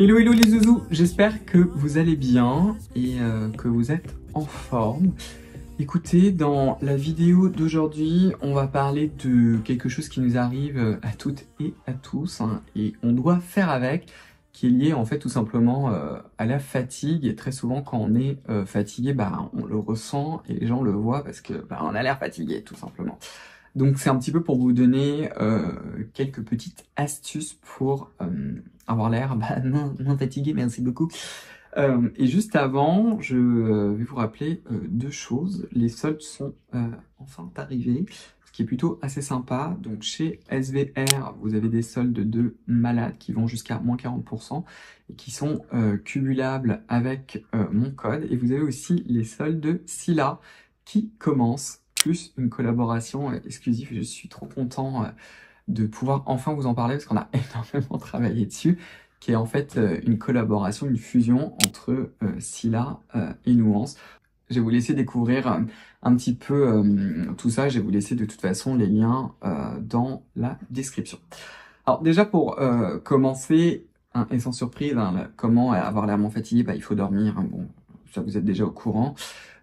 Hello hello les zouzous, j'espère que vous allez bien et que vous êtes en forme. Écoutez, dans la vidéo d'aujourd'hui, on va parler de quelque chose qui nous arrive à toutes et à tous hein, et on doit faire avec, qui est lié en fait tout simplement à la fatigue. Et très souvent quand on est fatigué, on le ressent et les gens le voient parce que on a l'air fatigué tout simplement. Donc c'est un petit peu pour vous donner quelques petites astuces pour avoir l'air moins fatigué, merci beaucoup. Et juste avant, je vais vous rappeler deux choses. Les soldes sont enfin arrivés, ce qui est plutôt assez sympa. Donc chez SVR, vous avez des soldes de malades qui vont jusqu'à moins 40% et qui sont cumulables avec mon code. Et vous avez aussi les soldes de Scylla qui commencent, plus une collaboration exclusive. Je suis trop content de pouvoir enfin vous en parler parce qu'on a énormément travaillé dessus, qui est en fait une collaboration, une fusion entre Scylla et Nuance. Je vais vous laisser découvrir un petit peu tout ça. Je vais vous laisser de toute façon les liens dans la description. Alors déjà pour commencer, et sans surprise, comment avoir l'air moins fatigué, il faut dormir. Hein, bon, ça vous êtes déjà au courant.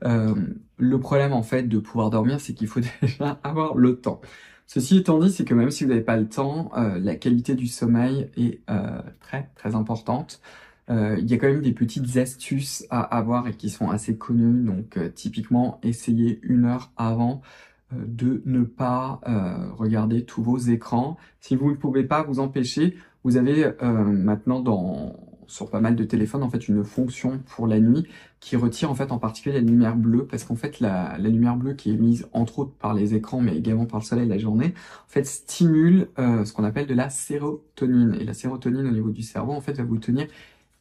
Le problème en fait de pouvoir dormir, c'est qu'il faut déjà avoir le temps. Ceci étant dit, c'est que même si vous n'avez pas le temps, la qualité du sommeil est très importante. Il y a quand même des petites astuces à avoir et qui sont assez connues. Donc typiquement, essayez 1 heure avant de ne pas regarder tous vos écrans. Si vous ne pouvez pas vous empêcher, vous avez maintenant sur pas mal de téléphones en fait une fonction pour la nuit qui retire en fait en particulier la lumière bleue, parce qu'en fait la lumière bleue qui est émise entre autres par les écrans mais également par le soleil la journée en fait stimule ce qu'on appelle de la sérotonine, et la sérotonine au niveau du cerveau en fait va vous tenir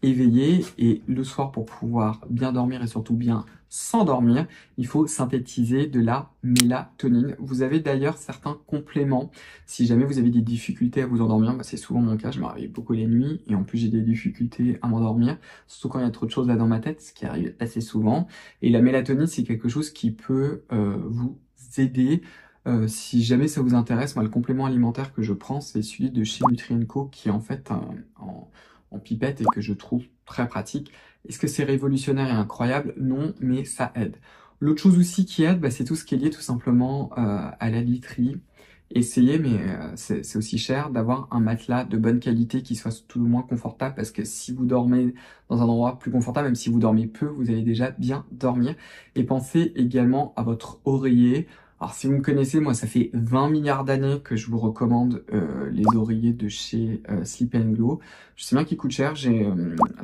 éveillé, et le soir pour pouvoir bien dormir et surtout bien s'endormir, il faut synthétiser de la mélatonine. Vous avez d'ailleurs certains compléments si jamais vous avez des difficultés à vous endormir. C'est souvent mon cas, je me réveille beaucoup les nuits et en plus j'ai des difficultés à m'endormir, surtout quand il y a trop de choses là dans ma tête, ce qui arrive assez souvent. Et la mélatonine, c'est quelque chose qui peut vous aider. Si jamais ça vous intéresse, moi le complément alimentaire que je prends, c'est celui de chez Nutri&Co, qui est en fait en pipette et que je trouve très pratique. Est-ce que c'est révolutionnaire et incroyable? Non, mais ça aide. L'autre chose aussi qui aide, c'est tout ce qui est lié tout simplement à la literie. Essayez, mais c'est aussi cher, d'avoir un matelas de bonne qualité qui soit tout le moins confortable, parce que si vous dormez dans un endroit plus confortable, même si vous dormez peu, vous allez déjà bien dormir. Et pensez également à votre oreiller. Alors si vous me connaissez, moi ça fait 20 milliards d'années que je vous recommande les oreillers de chez Sleep & Glow. Je sais bien qu'ils coûtent cher, j'ai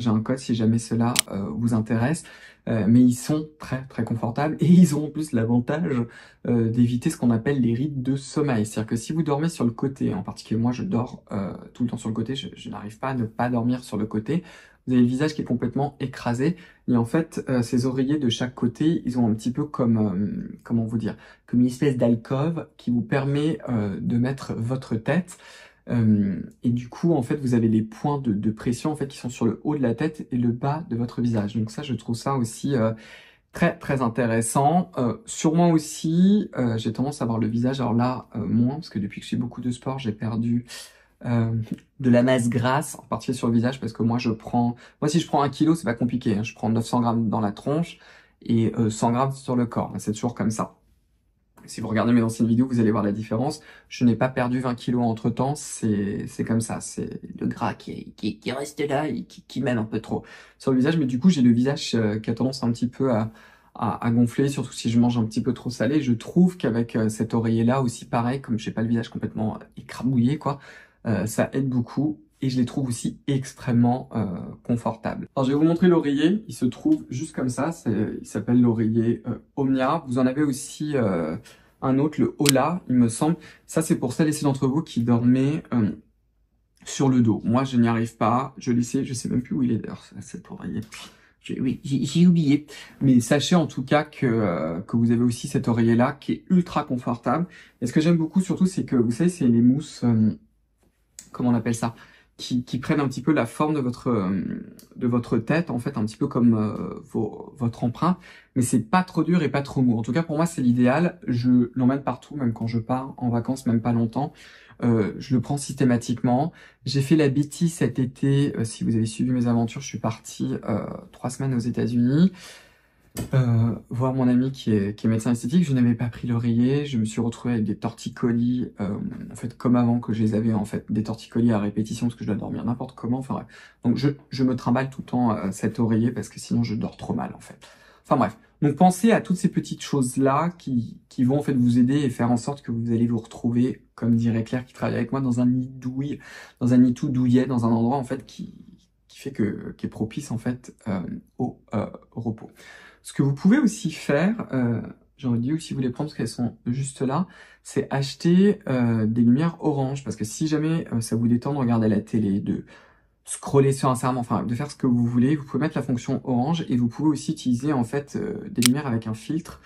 un code si jamais cela vous intéresse, mais ils sont très confortables et ils ont en plus l'avantage d'éviter ce qu'on appelle les rides de sommeil. C'est-à-dire que si vous dormez sur le côté, en particulier moi je dors tout le temps sur le côté, je n'arrive pas à ne pas dormir sur le côté, vous avez le visage qui est complètement écrasé, et en fait ces oreillers de chaque côté, ils ont un petit peu comme, comment vous dire, comme une espèce d'alcôve qui vous permet de mettre votre tête, et du coup en fait vous avez les points de pression en fait qui sont sur le haut de la tête et le bas de votre visage. Donc ça, je trouve ça aussi très intéressant. Sur moi aussi, j'ai tendance à avoir le visage, alors là moins, parce que depuis que je fais beaucoup de sport, j'ai perdu de la masse grasse, en particulier sur le visage, parce que moi si je prends 1 kilo, c'est pas compliqué, hein, je prends 900 grammes dans la tronche et 100 grammes sur le corps, c'est toujours comme ça. Si vous regardez mes anciennes vidéos, vous allez voir la différence. Je n'ai pas perdu 20 kilos entre temps, c'est comme ça, c'est le gras qui reste là et qui mène un peu trop sur le visage. Mais du coup, j'ai le visage qui a tendance un petit peu à gonfler, surtout si je mange un petit peu trop salé. Je trouve qu'avec cet oreiller-là aussi, pareil, comme j'ai pas le visage complètement écrabouillé, quoi, ça aide beaucoup. Et je les trouve aussi extrêmement confortables. Alors je vais vous montrer l'oreiller, il se trouve juste comme ça, il s'appelle l'oreiller Omnia. Vous en avez aussi un autre, le Ola, il me semble. Ça c'est pour celles et ceux d'entre vous qui dormaient sur le dos. Moi je n'y arrive pas, je sais même plus où il est d'ailleurs cet oreiller. Oui, j'ai oublié. Mais sachez en tout cas que vous avez aussi cet oreiller-là qui est ultra confortable. Et ce que j'aime beaucoup surtout, c'est que vous savez, c'est les mousses, comment on appelle ça, qui prennent un petit peu la forme de votre tête, en fait, un petit peu comme votre empreinte, mais c'est pas trop dur et pas trop mou. En tout cas, pour moi, c'est l'idéal. Je l'emmène partout, même quand je pars en vacances, même pas longtemps. Je le prends systématiquement. J'ai fait la bêtise cet été, si vous avez suivi mes aventures, je suis parti 3 semaines aux États-Unis. Voir mon ami qui est médecin esthétique, je n'avais pas pris l'oreiller, je me suis retrouvé avec des torticolis, en fait comme avant que je les avais, en fait, des torticolis à répétition parce que je dois dormir n'importe comment, enfin bref. Donc je me trimballe tout le temps cet oreiller parce que sinon je dors trop mal en fait. Enfin bref, donc pensez à toutes ces petites choses-là qui vont en fait vous aider et faire en sorte que vous allez vous retrouver, comme dirait Claire qui travaille avec moi, dans un nid douille, dans un nid tout douillet, dans un endroit en fait qui est propice en fait au repos. Ce que vous pouvez aussi faire, j'aurais dit si vous les prendre parce qu'elles sont juste là, c'est acheter des lumières orange, parce que si jamais ça vous détend de regarder la télé, de scroller sur Instagram, enfin de faire ce que vous voulez, vous pouvez mettre la fonction orange et vous pouvez aussi utiliser en fait des lumières avec un filtre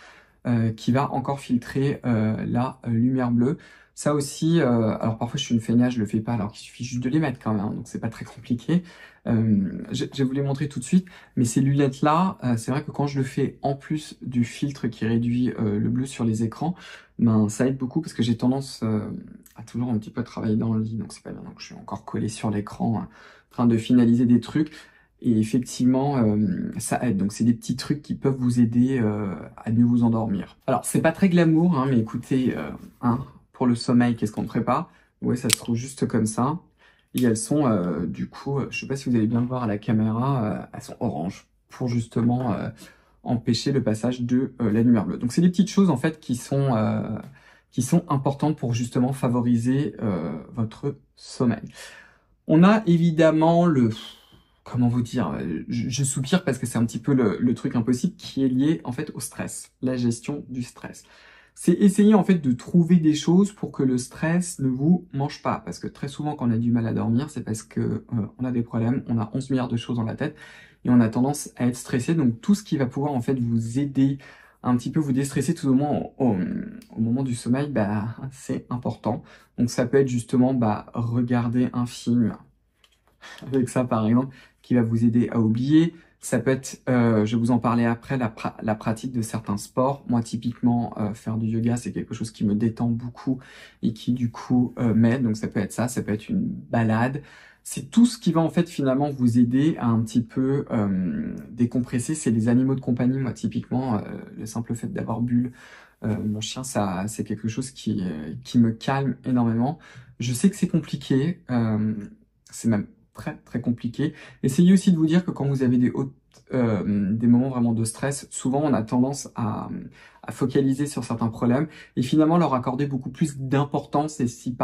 qui va encore filtrer la lumière bleue. Ça aussi, alors parfois je suis une feignasse, je le fais pas, alors qu'il suffit juste de les mettre quand même, hein, donc c'est pas très compliqué. Je vais vous les montrer tout de suite, mais ces lunettes-là, c'est vrai que quand je le fais en plus du filtre qui réduit le bleu sur les écrans, ben ça aide beaucoup parce que j'ai tendance à toujours un petit peu travailler dans le lit, donc c'est pas bien, donc je suis encore collé sur l'écran, en train de finaliser des trucs. Et effectivement, ça aide. Donc, c'est des petits trucs qui peuvent vous aider à mieux vous endormir. Alors, c'est pas très glamour, hein, mais écoutez, hein, pour le sommeil, qu'est-ce qu'on ne ferait pas? Ouais, ça se trouve juste comme ça. Et elles sont, du coup, je sais pas si vous allez bien le voir à la caméra, elles sont oranges pour justement empêcher le passage de la lumière bleue. Donc, c'est des petites choses en fait qui sont importantes pour justement favoriser votre sommeil. On a évidemment comment vous dire, je soupire parce que c'est un petit peu le truc impossible qui est lié en fait au stress, la gestion du stress. C'est essayer en fait de trouver des choses pour que le stress ne vous mange pas, parce que très souvent quand on a du mal à dormir, c'est parce que on a des problèmes, on a 11 milliards de choses dans la tête et on a tendance à être stressé. Donc tout ce qui va pouvoir en fait vous aider un petit peu vous déstresser tout au moins au moment du sommeil, bah c'est important. Donc ça peut être justement regarder un film avec ça par exemple, qui va vous aider à oublier. Ça peut être, je vais vous en parler après, la pratique de certains sports. Moi typiquement, faire du yoga, c'est quelque chose qui me détend beaucoup et qui du coup m'aide. Donc ça peut être ça peut être une balade. C'est tout ce qui va en fait finalement vous aider à un petit peu décompresser. C'est les animaux de compagnie. Moi typiquement, le simple fait d'avoir Bulle, mon chien, ça c'est quelque chose qui me calme énormément. Je sais que c'est compliqué, c'est même très très compliqué. Essayez aussi de vous dire que quand vous avez des moments vraiment de stress, souvent on a tendance à focaliser sur certains problèmes et finalement leur accorder beaucoup plus d'importance. Et si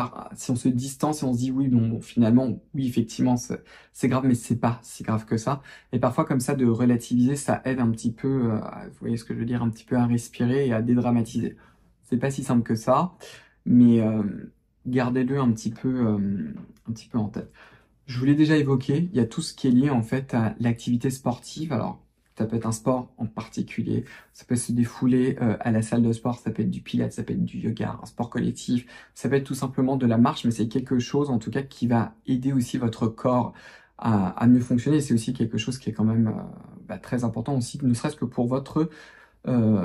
on se distance et on se dit oui, bon finalement, oui effectivement c'est grave, mais c'est pas si grave que ça. Et parfois comme ça de relativiser, ça aide un petit peu, vous voyez ce que je veux dire, un petit peu à respirer et à dédramatiser. C'est pas si simple que ça, mais gardez-le un petit peu en tête. Je vous l'ai déjà évoqué, il y a tout ce qui est lié en fait à l'activité sportive. Alors, ça peut être un sport en particulier, ça peut se défouler à la salle de sport, ça peut être du pilates, ça peut être du yoga, un sport collectif, ça peut être tout simplement de la marche, mais c'est quelque chose en tout cas qui va aider aussi votre corps à mieux fonctionner. C'est aussi quelque chose qui est quand même très important aussi, ne serait-ce que pour votre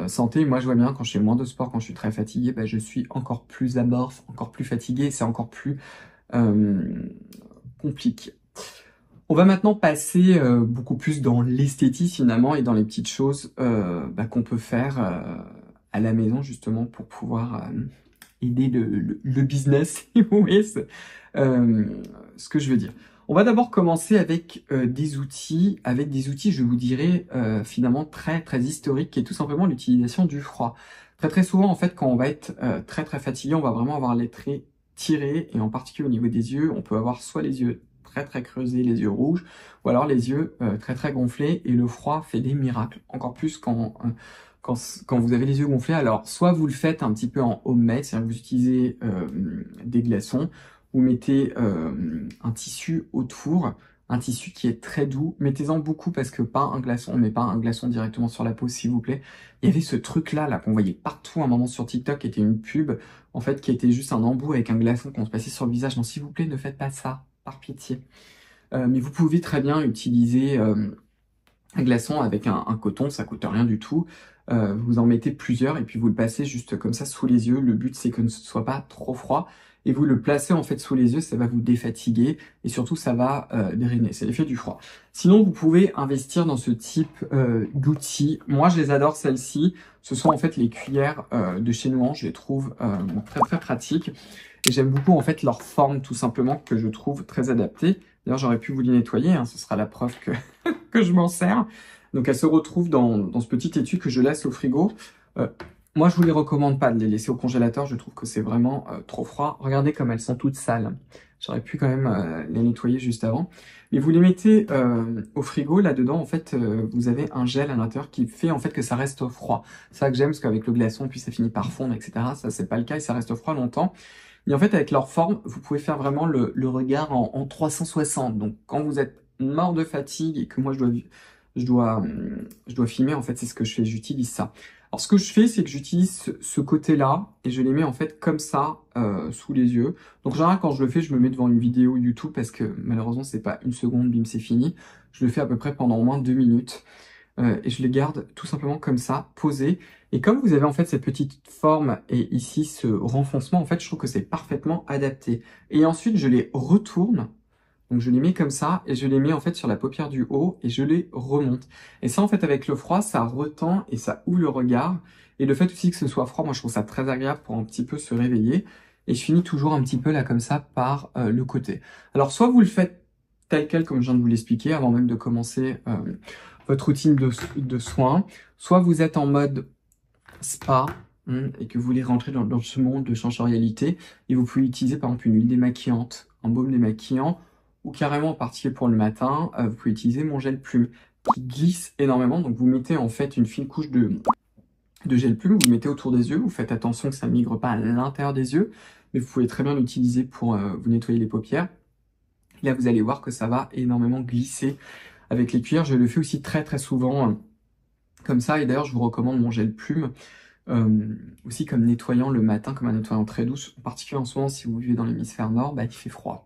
santé. Moi je vois bien quand je fais moins de sport, quand je suis très fatigué, je suis encore plus amorphe, encore plus fatigué, et c'est encore plus compliqué. On va maintenant passer beaucoup plus dans l'esthétique finalement et dans les petites choses qu'on peut faire à la maison justement pour pouvoir aider le business, si vous voyez ce que je veux dire. On va d'abord commencer avec des outils, je vous dirais finalement très très historiques, qui est tout simplement l'utilisation du froid. Très très souvent en fait quand on va être très très fatigué, on va vraiment avoir les traits tirés et en particulier au niveau des yeux, on peut avoir soit les yeux très très creusés, les yeux rouges, ou alors les yeux très très gonflés, et le froid fait des miracles, encore plus quand vous avez les yeux gonflés. Alors soit vous le faites un petit peu en homemade, c'est-à-dire que vous utilisez des glaçons, vous mettez un tissu autour, un tissu qui est très doux, mettez-en beaucoup parce que pas un glaçon, on met pas un glaçon directement sur la peau s'il vous plaît. Il y avait ce truc là qu'on voyait partout à un moment sur TikTok, qui était une pub, en fait qui était juste un embout avec un glaçon qu'on se passait sur le visage. Non s'il vous plaît ne faites pas ça. par pitié. Mais vous pouvez très bien utiliser un glaçon avec un coton, ça coûte rien du tout. Vous en mettez plusieurs et puis vous le passez juste comme ça sous les yeux. Le but c'est que ce ne soit pas trop froid et vous le placez en fait sous les yeux, ça va vous défatiguer et surtout ça va drainer, c'est l'effet du froid. Sinon vous pouvez investir dans ce type d'outils. Moi je les adore celles-ci, ce sont en fait les cuillères de chez Nouan, je les trouve très très pratiques et j'aime beaucoup en fait leur forme tout simplement que je trouve très adaptée. D'ailleurs j'aurais pu vous les nettoyer, hein, ce sera la preuve que je m'en sers. Donc elles se retrouvent dans ce petit étui que je laisse au frigo. Moi je vous les recommande pas de les laisser au congélateur, je trouve que c'est vraiment trop froid. Regardez comme elles sont toutes sales. J'aurais pu quand même les nettoyer juste avant. Mais vous les mettez au frigo, là-dedans en fait vous avez un gel à l'intérieur qui fait en fait que ça reste froid. C'est ça que j'aime parce qu'avec le glaçon puis ça finit par fondre, etc. Ça c'est pas le cas et ça reste froid longtemps. Et en fait avec leur forme, vous pouvez faire vraiment le regard en 360. Donc quand vous êtes mort de fatigue et que moi je dois filmer, en fait, c'est ce que je fais, j'utilise ça. Alors, ce que je fais, c'est que j'utilise ce côté-là et je les mets, en fait, comme ça, sous les yeux. Donc, en général, quand je le fais, je me mets devant une vidéo YouTube parce que, malheureusement, c'est pas une seconde, bim, c'est fini. Je le fais à peu près pendant au moins 2 minutes. Et je les garde tout simplement comme ça, posés. Et comme vous avez, en fait, cette petite forme et ici, ce renfoncement, en fait, je trouve que c'est parfaitement adapté. Et ensuite, je les retourne. Donc je les mets comme ça et je les mets en fait sur la paupière du haut et je les remonte. Et ça en fait avec le froid, ça retend et ça ouvre le regard. Et le fait aussi que ce soit froid, moi je trouve ça très agréable pour un petit peu se réveiller. Et je finis toujours un petit peu là comme ça par le côté. Alors soit vous le faites tel quel comme je viens de vous l'expliquer avant même de commencer votre routine de soins. Soit vous êtes en mode spa et que vous voulez rentrer dans ce monde de sensorialité. Et vous pouvez utiliser par exemple une huile démaquillante, un baume démaquillant ou carrément en particulier pour le matin, vous pouvez utiliser mon gel plume qui glisse énormément. Donc vous mettez en fait une fine couche de gel plume, vous le mettez autour des yeux, vous faites attention que ça ne migre pas à l'intérieur des yeux, mais vous pouvez très bien l'utiliser pour vous nettoyer les paupières. Et là vous allez voir que ça va énormément glisser avec les cuillères. Je le fais aussi très très souvent comme ça, et d'ailleurs je vous recommande mon gel plume aussi comme nettoyant le matin, comme un nettoyant très douce, en particulier en ce moment si vous vivez dans l'hémisphère nord, bah, il fait froid.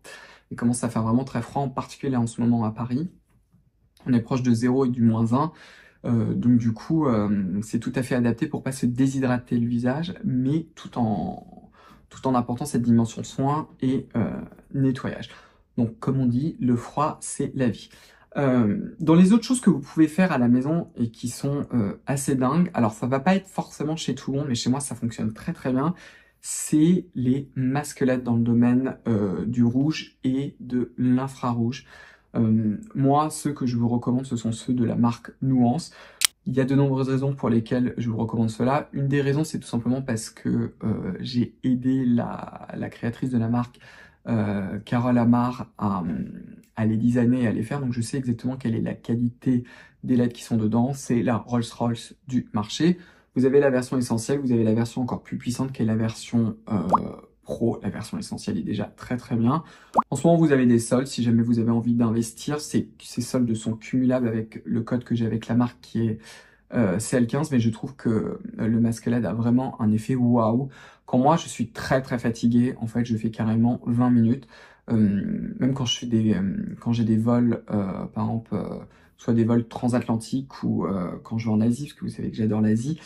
Il commence à faire vraiment très froid, en particulier là en ce moment à Paris. On est proche de 0 et du -1. Donc du coup, c'est tout à fait adapté pour pas se déshydrater le visage, mais tout en apportant cette dimension soin et nettoyage. Donc comme on dit, le froid, c'est la vie. Dans les autres choses que vous pouvez faire à la maison et qui sont assez dingues, alors ça va pas être forcément chez tout le monde, mais chez moi ça fonctionne très très bien, c'est les masquelettes dans le domaine du rouge et de l'infrarouge. Moi, ceux que je vous recommande, ce sont ceux de la marque Nuance. Il y a de nombreuses raisons pour lesquelles je vous recommande cela. Une des raisons, c'est tout simplement parce que j'ai aidé la créatrice de la marque, Carole Amar, à les designer et à les faire. Donc je sais exactement quelle est la qualité des LED qui sont dedans. C'est la Rolls-Royce du marché. Vous avez la version essentielle, vous avez la version encore plus puissante qui est la version Pro. La version essentielle est déjà très très bien. En ce moment, vous avez des soldes. Si jamais vous avez envie d'investir, ces soldes sont cumulables avec le code que j'ai avec la marque qui est CL15. Mais je trouve que le masque LED a vraiment un effet waouh. Quand moi, je suis très très fatigué, en fait, je fais carrément 20 minutes. Même quand je fais quand j'ai des vols, par exemple, soit des vols transatlantiques ou quand je vais en Asie, parce que vous savez que j'adore l'Asie.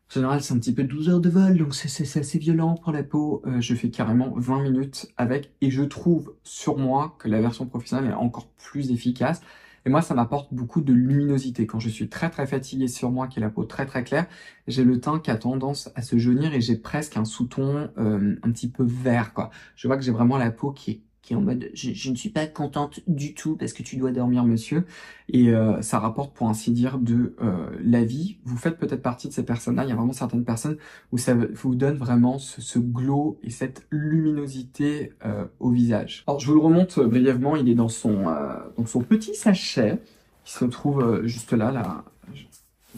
En général, c'est un petit peu 12 heures de vol, donc c'est assez violent pour la peau. Je fais carrément 20 minutes avec, et je trouve sur moi que la version professionnelle est encore plus efficace. Et moi, ça m'apporte beaucoup de luminosité. Quand je suis très très fatigué sur moi, qui est la peau très très claire, j'ai le teint qui a tendance à se jaunir et j'ai presque un sous-ton un petit peu vert, quoi. Je vois que j'ai vraiment la peau qui est en mode je ne suis pas contente du tout parce que tu dois dormir monsieur, et ça rapporte pour ainsi dire de la vie. Vous faites peut-être partie de ces personnes-là, il y a vraiment certaines personnes où ça vous donne vraiment ce glow et cette luminosité au visage. Alors je vous le remonte brièvement, il est dans son petit sachet qui se trouve juste là,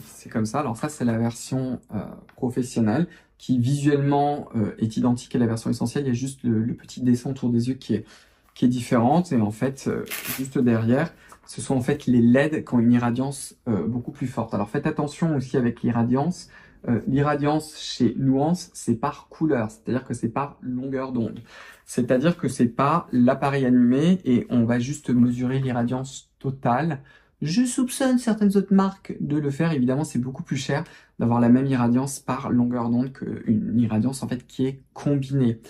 c'est comme ça. Alors ça c'est la version professionnelle qui visuellement est identique à la version essentielle. Il y a juste le petit dessin autour des yeux qui est différente. Et en fait, juste derrière, ce sont en fait les LED qui ont une irradiance beaucoup plus forte. Alors faites attention aussi avec l'irradiance. L'irradiance chez Nuance, c'est par couleur, c'est-à-dire que c'est par longueur d'onde. C'est-à-dire que c'est pas l'appareil allumé et on va juste mesurer l'irradiance totale. Je soupçonne certaines autres marques de le faire. Évidemment, c'est beaucoup plus cher d'avoir la même irradiance par longueur d'onde qu'une irradiance en fait qui est combinée.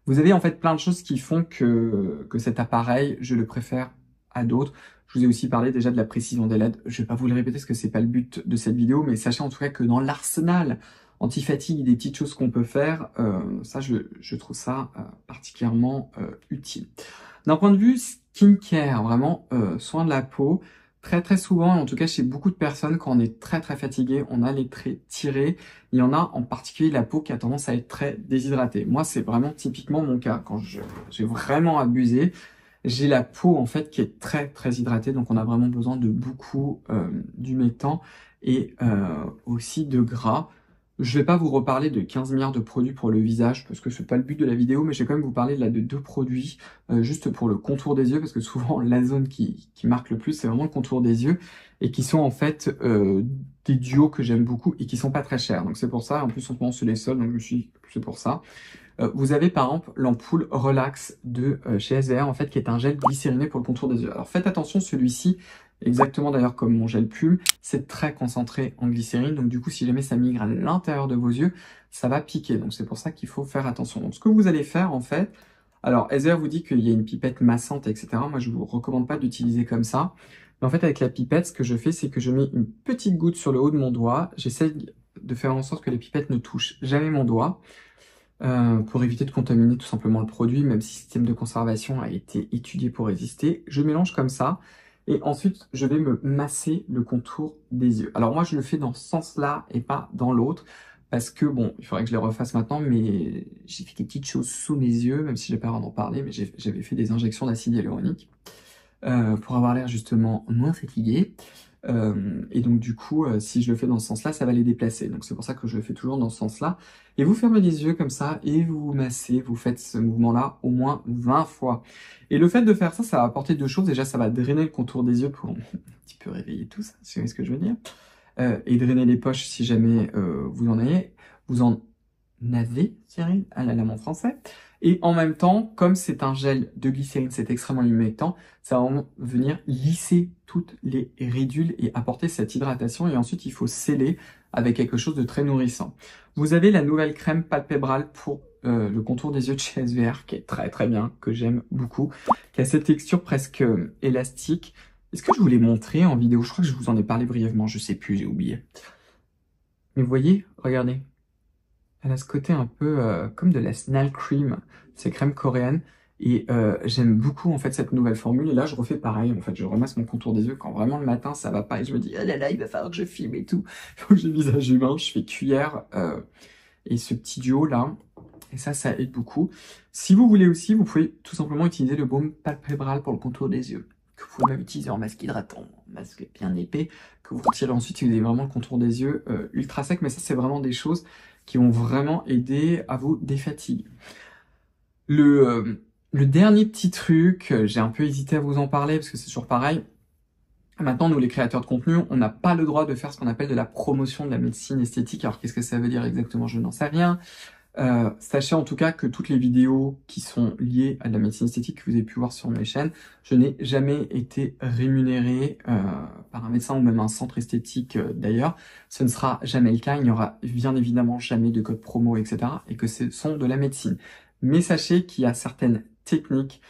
Vous avez en fait plein de choses qui font que cet appareil, je le préfère à d'autres. Je vous ai aussi parlé déjà de la précision des LED. Je vais pas vous le répéter parce que c'est pas le but de cette vidéo, mais sachez en tout cas que dans l'arsenal anti-fatigue, des petites choses qu'on peut faire, ça je trouve ça particulièrement utile. D'un point de vue skincare, vraiment soin de la peau, très souvent, en tout cas chez beaucoup de personnes, quand on est très fatigué, on a les traits tirés. Il y en a en particulier la peau qui a tendance à être très déshydratée. Moi, c'est vraiment typiquement mon cas. Quand j'ai vraiment abusé, j'ai la peau en fait qui est très hydratée, donc on a vraiment besoin de beaucoup d'humectant et aussi de gras. Je vais pas vous reparler de 15 milliards de produits pour le visage parce que c'est pas le but de la vidéo, mais je vais quand même vous parler là de 2 produits juste pour le contour des yeux parce que souvent la zone qui marque le plus c'est vraiment le contour des yeux et qui sont en fait des duos que j'aime beaucoup et qui sont pas très chers. Donc c'est pour ça, en plus en ce moment c'est les seuls, donc je me suis dit c'est pour ça. Vous avez par exemple l'ampoule Relax de chez SVR en fait qui est un gel glycériné pour le contour des yeux. Alors faites attention, celui-ci, exactement d'ailleurs comme mon gel plume, c'est très concentré en glycérine, donc du coup si jamais ça migre à l'intérieur de vos yeux, ça va piquer, donc c'est pour ça qu'il faut faire attention. Donc ce que vous allez faire en fait, alors SVR vous dit qu'il y a une pipette massante etc, moi je vous recommande pas d'utiliser comme ça, mais en fait avec la pipette ce que je fais c'est que je mets une petite goutte sur le haut de mon doigt, j'essaie de faire en sorte que les pipettes ne touchent jamais mon doigt, pour éviter de contaminer tout simplement le produit, même si le système de conservation a été étudié pour résister. Je mélange comme ça, et ensuite je vais me masser le contour des yeux. Alors moi je le fais dans ce sens-là et pas dans l'autre, parce que bon, il faudrait que je les refasse maintenant, mais j'ai fait des petites choses sous mes yeux, même si j'ai pas le droit d'en parler, mais j'avais fait des injections d'acide hyaluronique, pour avoir l'air justement moins fatigué. Et donc du coup, si je le fais dans ce sens-là, ça va les déplacer. Donc c'est pour ça que je le fais toujours dans ce sens-là. Et vous fermez les yeux comme ça et vous vous massez, vous faites ce mouvement-là au moins 20 fois. Et le fait de faire ça, ça va apporter 2 choses. Déjà, ça va drainer le contour des yeux pour un petit peu réveiller tout ça, si vous voyez ce que je veux dire. Et drainer les poches si jamais vous en avez. Vous en avez, Thierry, ah là là, mon français. Et en même temps, comme c'est un gel de glycérine, c'est extrêmement humectant, ça va venir lisser toutes les ridules et apporter cette hydratation. Et ensuite, il faut sceller avec quelque chose de très nourrissant. Vous avez la nouvelle crème palpébrale pour le contour des yeux de chez SVR, qui est très bien, que j'aime beaucoup, qui a cette texture presque élastique. Est-ce que je vous l'ai montré en vidéo? Je crois que je vous en ai parlé brièvement, je sais plus, j'ai oublié. Mais vous voyez, regardez. Elle a ce côté un peu comme de la Snell Cream, ces crèmes coréennes. Et j'aime beaucoup en fait cette nouvelle formule. Et là, je refais pareil. En fait, je remasse mon contour des yeux quand vraiment le matin ça va pas. Et je me dis, oh là là, il va falloir que je filme et tout. Il faut que j'ai le visage humain. Je fais cuillère et ce petit duo là. Et ça aide beaucoup. Si vous voulez aussi, vous pouvez tout simplement utiliser le baume palpébral pour le contour des yeux. Que vous pouvez même utiliser en masque hydratant, en masque bien épais, que vous retirez ensuite si vous avez vraiment le contour des yeux ultra sec. Mais ça, c'est vraiment des choses qui vont vraiment aider à vous défatiguer. Le dernier petit truc, j'ai un peu hésité à vous en parler parce que c'est toujours pareil. Maintenant, nous les créateurs de contenu, on n'a pas le droit de faire ce qu'on appelle de la promotion de la médecine esthétique. Alors qu'est-ce que ça veut dire exactement? Je n'en sais rien. Sachez en tout cas que toutes les vidéos qui sont liées à la médecine esthétique que vous avez pu voir sur mes chaînes, je n'ai jamais été rémunéré par un médecin ou même un centre esthétique d'ailleurs. Ce ne sera jamais le cas, il n'y aura bien évidemment jamais de code promo, etc. et que ce sont de la médecine. Mais sachez qu'il y a certaines techniques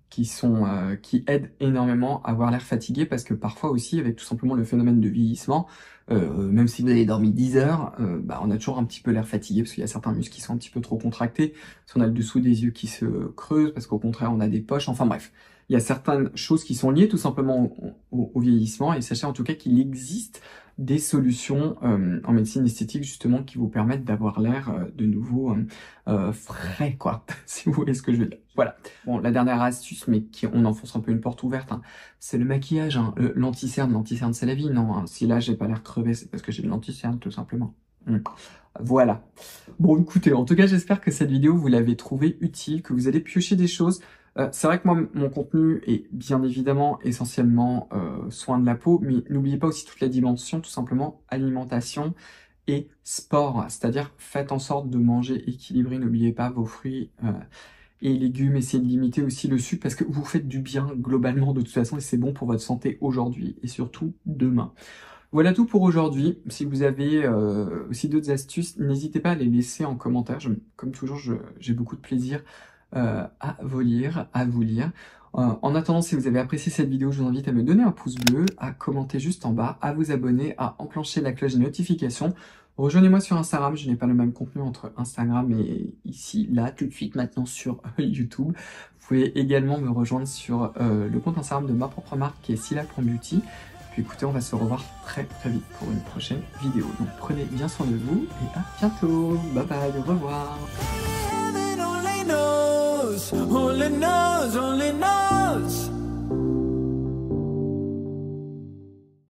qui aident énormément à avoir l'air fatigué parce que parfois aussi avec tout simplement le phénomène de vieillissement, même si vous avez dormi 10 heures, on a toujours un petit peu l'air fatigué parce qu'il y a certains muscles qui sont un petit peu trop contractés, si on a le dessous des yeux qui se creuse parce qu'au contraire on a des poches, enfin bref. Il y a certaines choses qui sont liées tout simplement au vieillissement et sachez en tout cas qu'il existe des solutions en médecine esthétique justement qui vous permettent d'avoir l'air de nouveau frais quoi, si vous voyez ce que je veux dire. Voilà. Bon, la dernière astuce, mais on enfonce un peu une porte ouverte, hein, c'est le maquillage, hein, l'anti-cerne. L'anti-cerne c'est la vie, non hein. Si là j'ai pas l'air crevé, c'est parce que j'ai de l'anti-cerne tout simplement. Voilà. Bon écoutez, en tout cas j'espère que cette vidéo vous l'avez trouvée utile, que vous allez piocher des choses. C'est vrai que moi, mon contenu est bien évidemment essentiellement soin de la peau, mais n'oubliez pas aussi toute la dimension, tout simplement alimentation et sport. C'est-à-dire, faites en sorte de manger équilibré, n'oubliez pas vos fruits et légumes, essayez de limiter aussi le sucre parce que vous faites du bien globalement de toute façon et c'est bon pour votre santé aujourd'hui et surtout demain. Voilà tout pour aujourd'hui. Si vous avez aussi d'autres astuces, n'hésitez pas à les laisser en commentaire. Comme toujours, j'ai beaucoup de plaisir à vous lire. En attendant, si vous avez apprécié cette vidéo, je vous invite à me donner un pouce bleu, à commenter juste en bas, à vous abonner, à enclencher la cloche des notifications. Rejoignez-moi sur Instagram, je n'ai pas le même contenu entre Instagram et ici, là, tout de suite, maintenant sur YouTube. Vous pouvez également me rejoindre sur le compte Instagram de ma propre marque qui est Sila.beauty. Puis écoutez, on va se revoir très vite pour une prochaine vidéo. Donc prenez bien soin de vous et à bientôt. Bye bye, au revoir. Only knows, only knows.